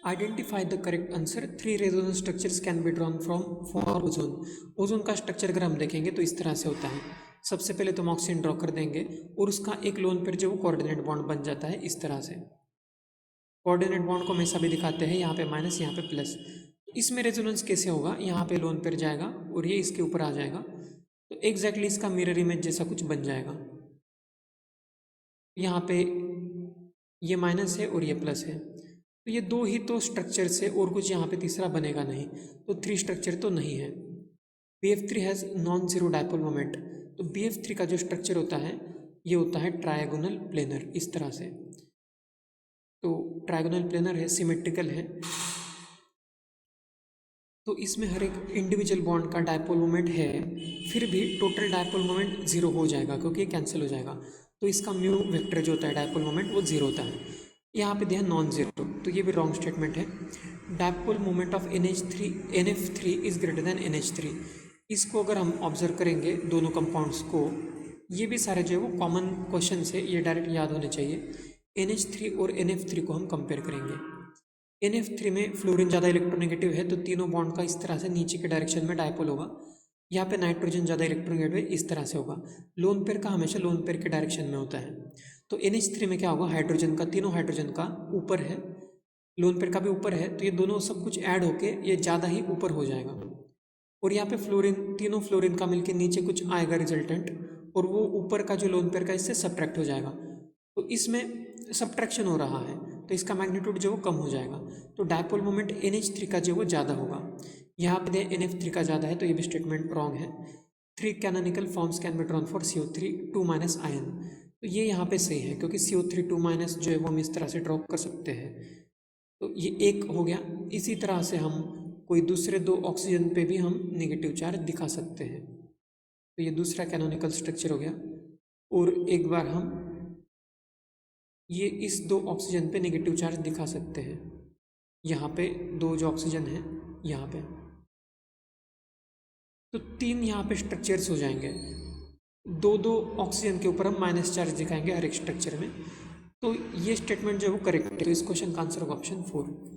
Identify the correct answer, 3 resonance structures can be drawn from for ozone. Ozone का structure अगर हम देखेंगे तो इस तरह से होता है। सबसे पहले तो हम ऑक्सीजन ड्रॉ कर देंगे और उसका एक लोन पेयर जो वो कोऑर्डिनेट बॉन्ड बन जाता है इस तरह से। कोऑर्डिनेट बॉन्ड को हमेशा भी दिखाते हैं यहाँ पे माइनस, यहाँ पे प्लस। इसमें रेजोनेंस कैसे होगा, यहाँ पे लोन पेयर जाएगा और ये इसके ऊपर आ जाएगा, तो एग्जैक्टली इसका मिरर इमेज जैसा कुछ बन जाएगा। यहाँ पे ये माइनस है और ये प्लस है, तो ये दो ही तो स्ट्रक्चर है और कुछ यहाँ पे तीसरा बनेगा नहीं, तो 3 स्ट्रक्चर तो नहीं है। BF3 has non zero dipole moment. तो BF3 का जो स्ट्रक्चर होता है ये होता है ट्रायगोनल प्लेनर इस तरह से। तो ट्रायगोनल प्लेनर है, सिमेट्रिकल है, तो इसमें हर एक इंडिविजुअल बॉन्ड का डायपोल मोमेंट है, फिर भी टोटल डायपोल मोमेंट जीरो हो जाएगा क्योंकि ये कैंसिल हो जाएगा। तो इसका म्यू वेक्टर जो होता है डायपोल मोमेंट वो जीरो होता है। यहाँ पे दिया नॉन जीरो, तो ये भी रॉन्ग स्टेटमेंट है। Dipole moment of NF3 is greater than NH3। इसको अगर हम ऑब्जर्व करेंगे दोनों कंपाउंड्स को, ये भी सारे जो है वो कॉमन क्वेश्चन से ये डायरेक्ट याद होने चाहिए। NH3 और NF3 को हम कंपेयर करेंगे। NF3 में फ्लोरीन ज़्यादा इलेक्ट्रोनेगेटिव है, तो तीनों बॉन्ड का इस तरह से नीचे के डायरेक्शन में डायपोल होगा। यहाँ पे नाइट्रोजन ज़्यादा इलेक्ट्रोनेगेटिव है, इस तरह से होगा। लोन पेयर का हमेशा लोन पेयर के डायरेक्शन में होता है। तो NH3 में क्या होगा, हाइड्रोजन का, तीनों हाइड्रोजन का ऊपर है, लोन पेयर का भी ऊपर है, तो ये दोनों सब कुछ ऐड होके ये ज़्यादा ही ऊपर हो जाएगा। और यहाँ पे फ्लोरीन, तीनों फ्लोरीन का मिलके नीचे कुछ आएगा रिजल्टेंट, और वो ऊपर का जो लोन पेयर का इससे सब्ट्रैक्ट हो जाएगा। तो इसमें सब्ट्रैक्शन हो रहा है, तो इसका मैग्नीट्यूड जो वो कम हो जाएगा। तो डायपोल मोमेंट NH3 का जो वो ज़्यादा होगा। यहाँ पे NF3 का ज़्यादा है, तो ये भी स्टेटमेंट रॉन्ग है। 3 canonical forms can be drawn for CO3 2- ion, तो ये यहाँ पे सही है क्योंकि CO3 2- जो है वो हम इस तरह से ड्रॉ कर सकते हैं। तो ये एक हो गया। इसी तरह से हम कोई दूसरे 2 ऑक्सीजन पे भी हम नेगेटिव चार्ज दिखा सकते हैं। तो ये दूसरा कैनोनिकल स्ट्रक्चर हो गया। और एक बार हम ये इस 2 ऑक्सीजन पे नेगेटिव चार्ज दिखा सकते हैं। यहाँ पे 2 जो ऑक्सीजन है यहाँ पे, तो 3 यहाँ पे स्ट्रक्चर्स हो जाएंगे। 2 ऑक्सीजन के ऊपर हम माइनस चार्ज दिखाएंगे हर एक स्ट्रक्चर में। तो ये स्टेटमेंट जो है वो करेक्ट है। तो इस क्वेश्चन का आंसर होगा ऑप्शन 4।